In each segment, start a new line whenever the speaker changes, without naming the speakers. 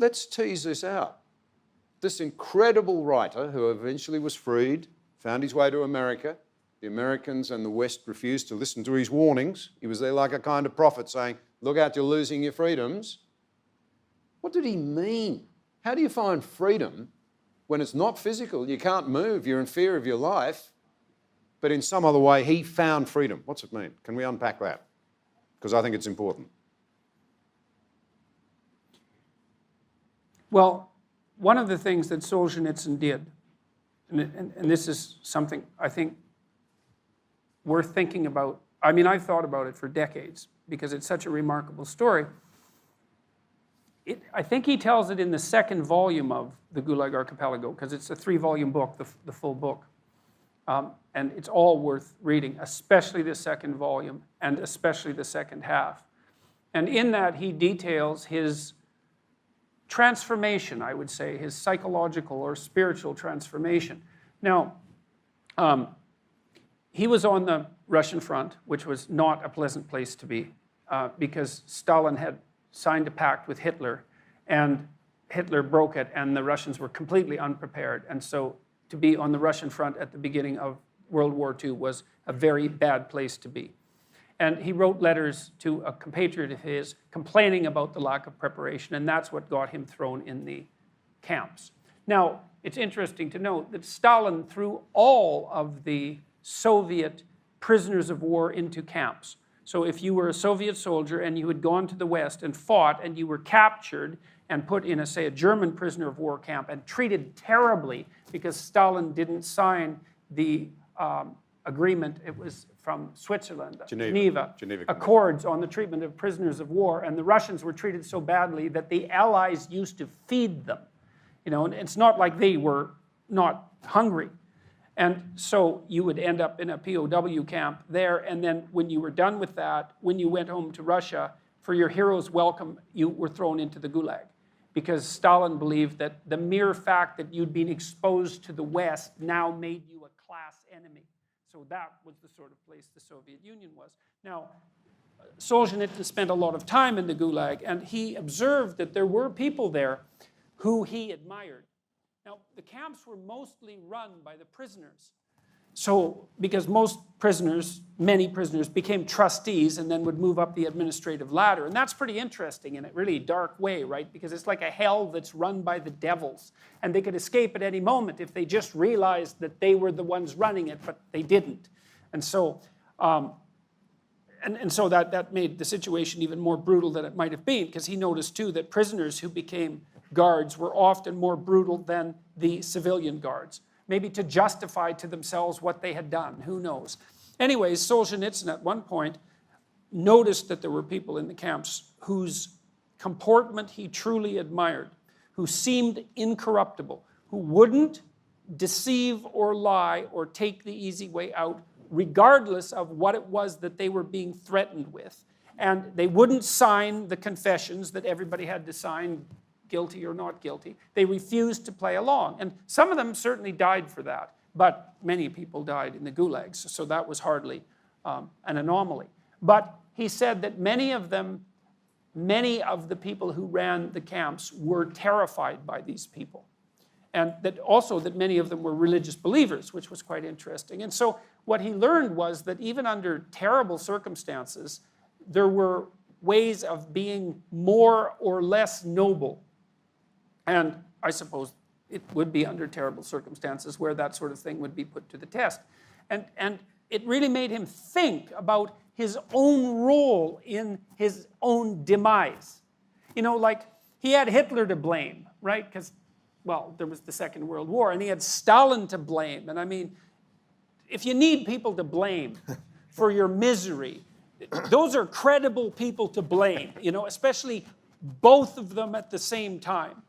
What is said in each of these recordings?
let's tease this out. This incredible writer who eventually was freed, found his way to America. The Americans and the West refused to listen to his warnings. He was there like a kind of prophet saying, look out, you're losing your freedoms. What did he mean? How do you find freedom when it's not physical? You can't move, you're in fear of your life, but in some other way he found freedom. What's it mean? Can we unpack that? Because I think it's important.
Well, one of the things that Solzhenitsyn did, and this is something I think worth thinking about. I mean, I've thought about it for decades because it's such a remarkable story. I think he tells it in the second volume of the Gulag Archipelago, because it's a 3-volume book, the full book. And it's all worth reading, especially the second volume and especially the second half. And in that, he details his transformation, I would say, his psychological or spiritual transformation. Now, he was on the Russian front, which was not a pleasant place to be, because Stalin had signed a pact with Hitler, and Hitler broke it, and the Russians were completely unprepared. And so to be on the Russian front at the beginning of World War II was a very bad place to be. And he wrote letters to a compatriot of his complaining about the lack of preparation, and that's what got him thrown in the camps. Now, it's interesting to note that Stalin threw all of the Soviet prisoners of war into camps. So if you were a Soviet soldier and you had gone to the West and fought and you were captured and put in, say, a German prisoner of war camp and treated terribly because Stalin didn't sign the agreement, it was from Switzerland, Geneva Accords on the treatment of prisoners of war, and the Russians were treated so badly that the Allies used to feed them. You know, and it's not like they were not hungry. And so you would end up in a POW camp there, and then when you were done with that, when you went home to Russia, for your hero's welcome, you were thrown into the Gulag. Because Stalin believed that the mere fact that you'd been exposed to the West now made you a class enemy. So that was the sort of place the Soviet Union was. Now, Solzhenitsyn spent a lot of time in the Gulag, and he observed that there were people there who he admired. Now, the camps were mostly run by the prisoners. So, because most prisoners, many prisoners, became trustees and then would move up the administrative ladder. And that's pretty interesting in a really dark way, right? Because it's like a hell that's run by the devils. And they could escape at any moment if they just realized that they were the ones running it, but they didn't. And so, so that made the situation even more brutal than it might have been, because he noticed, too, that prisoners who became guards were often more brutal than the civilian guards. Maybe to justify to themselves what they had done, who knows. Anyways, Solzhenitsyn at one point noticed that there were people in the camps whose comportment he truly admired, who seemed incorruptible, who wouldn't deceive or lie or take the easy way out, regardless of what it was that they were being threatened with. And they wouldn't sign the confessions that everybody had to sign, guilty or not guilty. They refused to play along. And some of them certainly died for that, but many people died in the gulags, so that was hardly an anomaly. But he said that many of the people who ran the camps were terrified by these people. And that also that many of them were religious believers, which was quite interesting. And so what he learned was that even under terrible circumstances, there were ways of being more or less noble. And I suppose it would be under terrible circumstances where that sort of thing would be put to the test. And it really made him think about his own role in his own demise. You know, like, he had Hitler to blame, right? Because, well, there was the Second World War, and he had Stalin to blame. And I mean, if you need people to blame for your misery, those are credible people to blame, you know, especially both of them at the same time.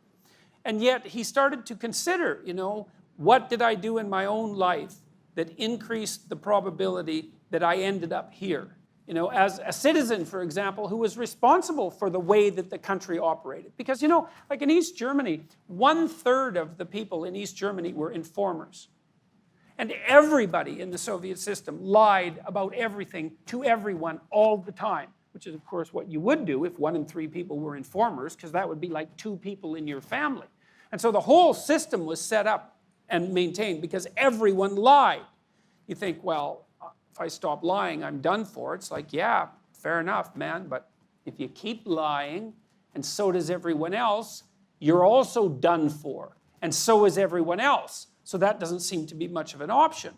And yet he started to consider, you know, what did I do in my own life that increased the probability that I ended up here? You know, as a citizen, for example, who was responsible for the way that the country operated. Because, you know, like in East Germany, 1/3 of the people in East Germany were informers. And everybody in the Soviet system lied about everything to everyone all the time. which is, of course, what you would do if 1 in 3 people were informers, because that would be like 2 people in your family. And so the whole system was set up and maintained because everyone lied. You think, well, if I stop lying, I'm done for. It's like, yeah, fair enough, man, but if you keep lying, and so does everyone else, you're also done for, and so is everyone else. So that doesn't seem to be much of an option.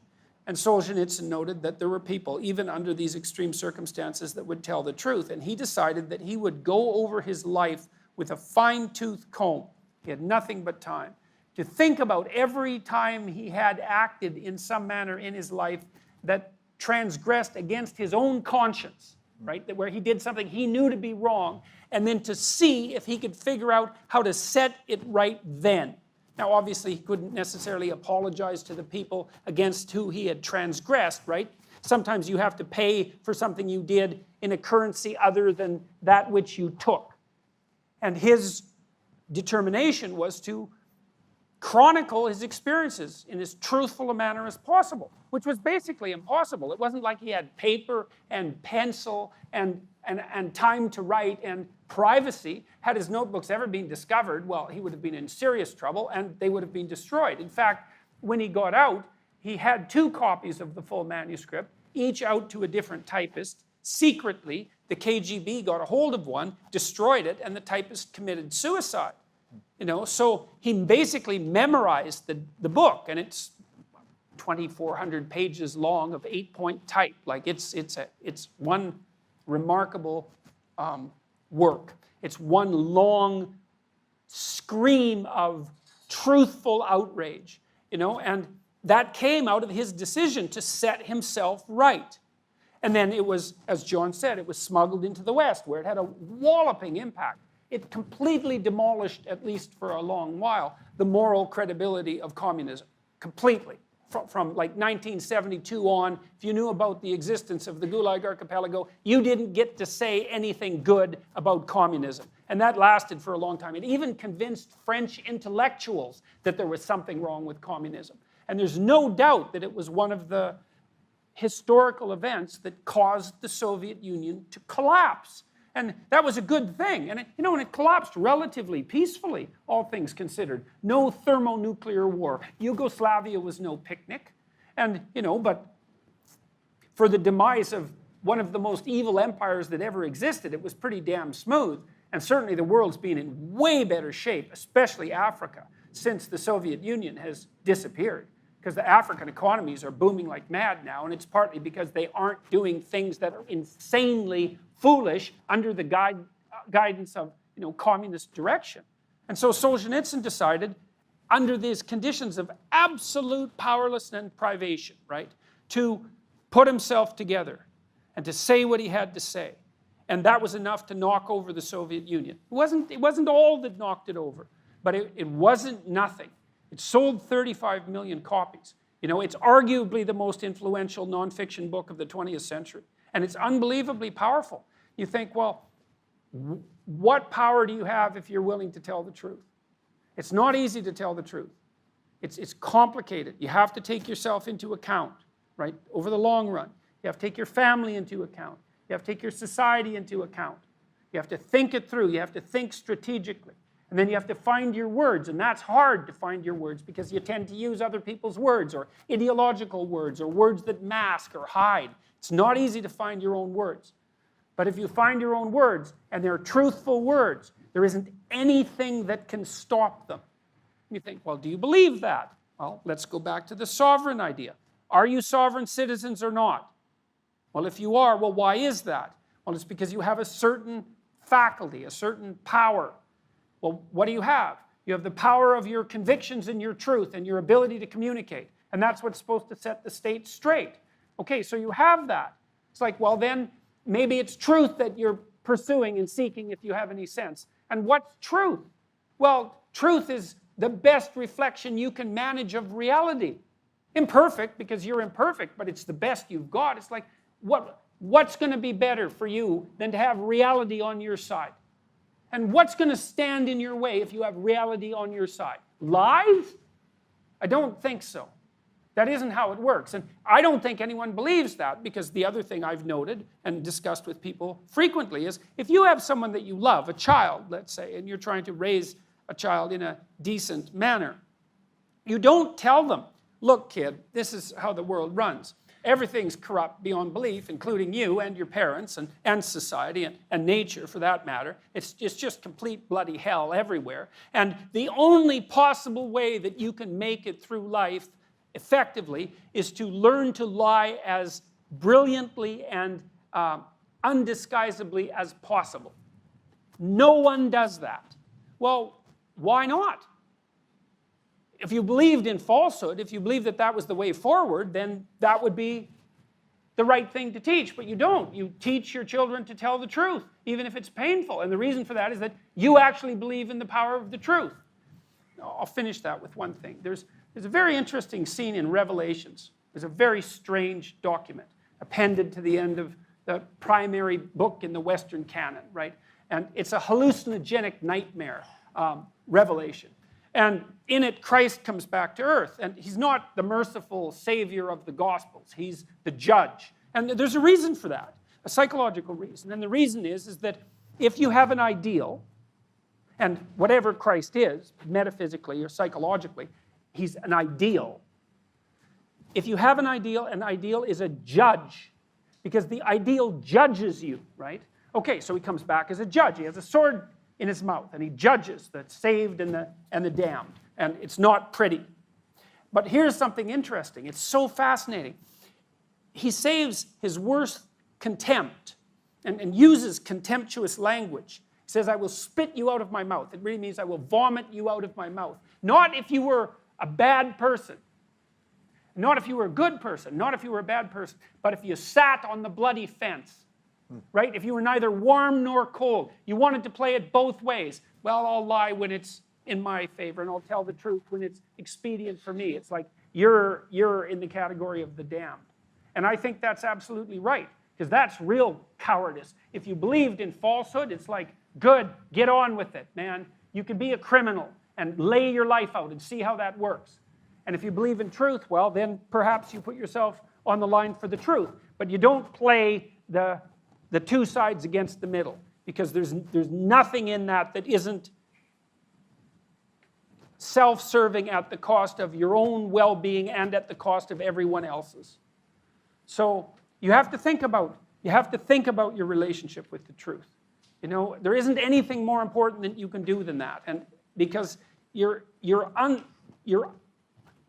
And Solzhenitsyn noted that there were people, even under these extreme circumstances, that would tell the truth. And he decided that he would go over his life with a fine-tooth comb. He had nothing but time to think about every time he had acted in some manner in his life that transgressed against his own conscience, right? That where he did something he knew to be wrong, and then to see if he could figure out how to set it right then. Now, obviously, he couldn't necessarily apologize to the people against who he had transgressed, right? Sometimes you have to pay for something you did in a currency other than that which you took. And his determination was to chronicle his experiences in as truthful a manner as possible, which was basically impossible. It wasn't like he had paper and pencil and time to write and privacy. Had his notebooks ever been discovered, well, he would have been in serious trouble and they would have been destroyed. In fact, when he got out, he had 2 copies of the full manuscript, each out to a different typist. Secretly, the KGB got a hold of one, destroyed it, and the typist committed suicide. So he basically memorized the book, and it's 2,400 pages long of 8-point type. Like it's one remarkable work. It's one long scream of truthful outrage, and that came out of his decision to set himself right. And then it was, as John said, it was smuggled into the West, where it had a walloping impact. It completely demolished, at least for a long while, the moral credibility of communism. Completely. From like 1972 on, if you knew about the existence of the Gulag Archipelago, you didn't get to say anything good about communism. And that lasted for a long time. It even convinced French intellectuals that there was something wrong with communism. And there's no doubt that it was one of the historical events that caused the Soviet Union to collapse. And that was a good thing. And it collapsed relatively peacefully, all things considered. No thermonuclear war. Yugoslavia was no picnic. And, but for the demise of one of the most evil empires that ever existed, it was pretty damn smooth. And certainly the world's been in way better shape, especially Africa, since the Soviet Union has disappeared. Because the African economies are booming like mad now, and it's partly because they aren't doing things that are insanely foolish under the guidance of communist direction. And so Solzhenitsyn decided, under these conditions of absolute powerlessness and privation, right, to put himself together and to say what he had to say. And that was enough to knock over the Soviet Union. It wasn't all that knocked it over, but it wasn't nothing. It sold 35 million copies. It's arguably the most influential nonfiction book of the 20th century. And it's unbelievably powerful. You think, well, what power do you have if you're willing to tell the truth? It's not easy to tell the truth. It's complicated. You have to take yourself into account, right, over the long run. You have to take your family into account. You have to take your society into account. You have to think it through. You have to think strategically. And then you have to find your words, and that's hard to find your words because you tend to use other people's words or ideological words or words that mask or hide. It's not easy to find your own words. But if you find your own words, and they're truthful words, there isn't anything that can stop them. You think, well, do you believe that? Well, let's go back to the sovereign idea. Are you sovereign citizens or not? Well, if you are, well, why is that? Well, it's because you have a certain faculty, a certain power. Well, what do you have? You have the power of your convictions and your truth and your ability to communicate. And that's what's supposed to set the state straight. Okay, so you have that. It's like, well, then maybe it's truth that you're pursuing and seeking if you have any sense. And what's truth? Well, truth is the best reflection you can manage of reality. Imperfect, because you're imperfect, but it's the best you've got. It's like, what's going to be better for you than to have reality on your side? And what's going to stand in your way if you have reality on your side? Lies? I don't think so. That isn't how it works. And I don't think anyone believes that, because the other thing I've noted and discussed with people frequently is if you have someone that you love, a child, let's say, and you're trying to raise a child in a decent manner, you don't tell them, look, kid, this is how the world runs. Everything's corrupt beyond belief, including you and your parents and society and nature, for that matter. It's just complete bloody hell everywhere. And the only possible way that you can make it through life effectively is to learn to lie as brilliantly and undisguisedly as possible. No one does that. Well, why not? If you believed in falsehood, if you believed that that was the way forward, then that would be the right thing to teach. But you don't. You teach your children to tell the truth, even if it's painful. And the reason for that is that you actually believe in the power of the truth. I'll finish that with one thing. There's a very interesting scene in Revelations. There's a very strange document appended to the end of the primary book in the Western canon, right? And it's a hallucinogenic nightmare, Revelation. And in it, Christ comes back to earth. And he's not the merciful savior of the Gospels. He's the judge. And there's a reason for that, a psychological reason. And the reason is that if you have an ideal, and whatever Christ is, metaphysically or psychologically, he's an ideal. If you have an ideal is a judge, because the ideal judges you, right? Okay, so he comes back as a judge. He has a sword in his mouth, and he judges the saved and the damned. And it's not pretty. But here's something interesting. It's so fascinating. He saves his worst contempt and uses contemptuous language. He says, I will spit you out of my mouth. It really means I will vomit you out of my mouth. Not if you were a bad person. Not if you were a good person. Not if you were a bad person. But if you sat on the bloody fence. Right? If you were neither warm nor cold. You wanted to play it both ways. Well, I'll lie when it's in my favor, and I'll tell the truth when it's expedient for me. It's like you're in the category of the damned. And I think that's absolutely right, because that's real cowardice. If you believed in falsehood, it's like, good, get on with it, man. You can be a criminal and lay your life out and see how that works. And if you believe in truth, well, then perhaps you put yourself on the line for the truth. But you don't play the two sides against the middle, because there's nothing in that isn't self-serving at the cost of your own well-being and at the cost of everyone else's. So you have to think about your relationship with the truth. You know, there isn't anything more important that you can do than that. And because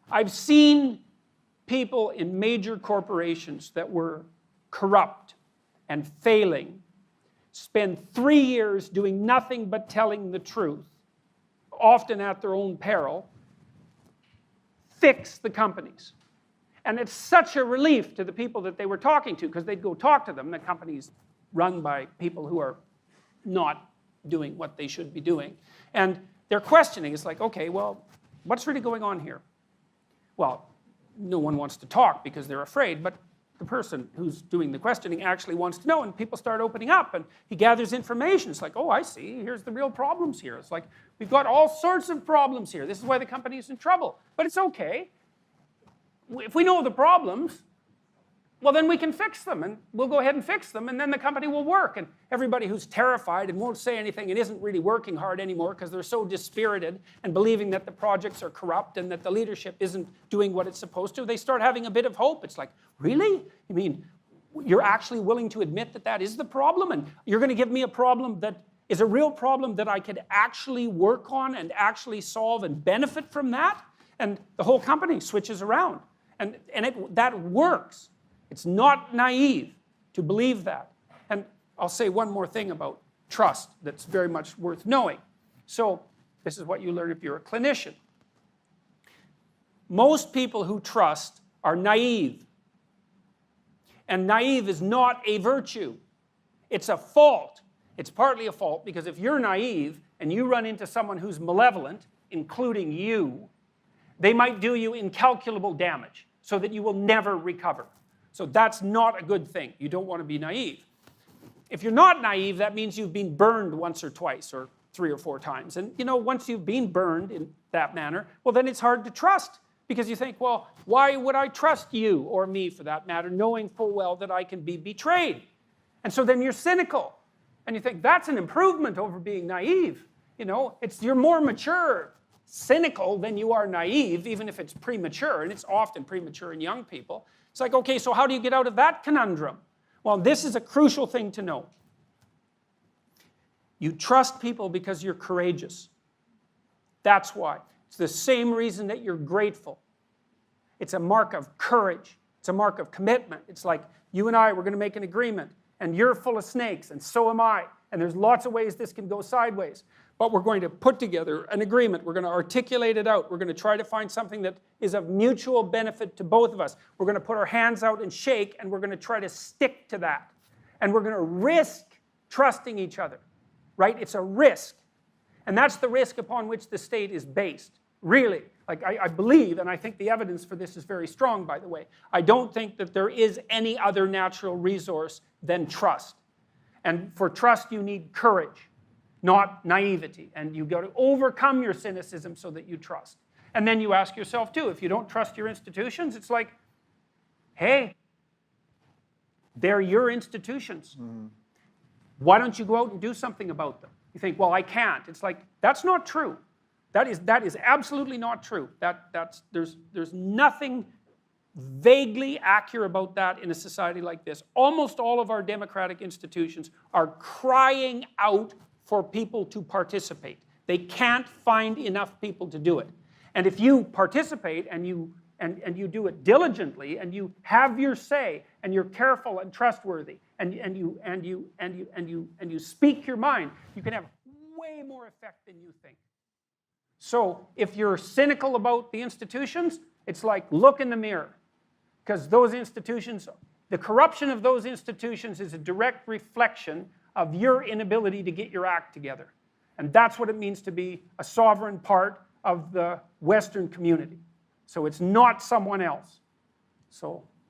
I've seen people in major corporations that were corrupt and failing spend 3 years doing nothing but telling the truth, often at their own peril, fix the companies. And it's such a relief to the people that they were talking to, because they'd go talk to them. The company's run by people who are not doing what they should be doing. And they're questioning. It's like, okay, well, what's really going on here? Well, no one wants to talk because they're afraid, but the person who's doing the questioning actually wants to know, and people start opening up, and he gathers information. It's like, oh, I see, here's the real problems here. It's like, we've got all sorts of problems here. This is why the company is in trouble. But it's okay. If we know the problems, well, then we can fix them, and we'll go ahead and fix them, and then the company will work. And everybody who's terrified and won't say anything and isn't really working hard anymore because they're so dispirited and believing that the projects are corrupt and that the leadership isn't doing what it's supposed to, they start having a bit of hope. It's like, really? You mean you're actually willing to admit that that is the problem, and you're going to give me a problem that is a real problem that I could actually work on and actually solve and benefit from that? And the whole company switches around. And that works. It's not naive to believe that. And I'll say one more thing about trust that's very much worth knowing. So this is what you learn if you're a clinician. Most people who trust are naive. And naive is not a virtue. It's a fault. It's partly a fault because if you're naive and you run into someone who's malevolent, including you, they might do you incalculable damage so that you will never recover. So that's not a good thing. You don't want to be naive. If you're not naive, that means you've been burned once or twice or 3 or 4 times. And you know, once you've been burned in that manner, well, then it's hard to trust Because you think, well, why would I trust you, or me for that matter, knowing full well that I can be betrayed? And so then you're cynical. And you think, that's an improvement over being naive. You know, you're more mature, cynical than you are naive, even if it's premature, and it's often premature in young people. It's like, okay, so how do you get out of that conundrum? Well, this is a crucial thing to know. You trust people because you're courageous. That's why. It's the same reason that you're grateful. It's a mark of courage. It's a mark of commitment. It's like, you and I, we're going to make an agreement, and you're full of snakes, and so am I. And there's lots of ways this can go sideways. But we're going to put together an agreement. We're going to articulate it out. We're going to try to find something that is of mutual benefit to both of us. We're going to put our hands out and shake, and we're going to try to stick to that. And we're going to risk trusting each other, right? It's a risk. And that's the risk upon which the state is based, really. Like, I believe, and I think the evidence for this is very strong, by the way. I don't think that there is any other natural resource than trust. And for trust, you need courage, not naivety. And you've got to overcome your cynicism so that you trust. And then you ask yourself, too, if you don't trust your institutions, it's like, hey, they're your institutions. Mm-hmm. Why don't you go out and do something about them? You think, well, I can't. It's like, that's not true. That is absolutely not true. There's nothing vaguely accurate about that in a society like this. Almost all of our democratic institutions are crying out for people to participate. They can't find enough people to do it. And if you participate and you do it diligently and you have your say and you're careful and trustworthy and you speak your mind, you can have way more effect than you think. So if you're cynical about the institutions, it's like, look in the mirror. Because those institutions, the corruption of those institutions is a direct reflection of your inability to get your act together. And that's what it means to be a sovereign part of the Western community. So it's not someone else. So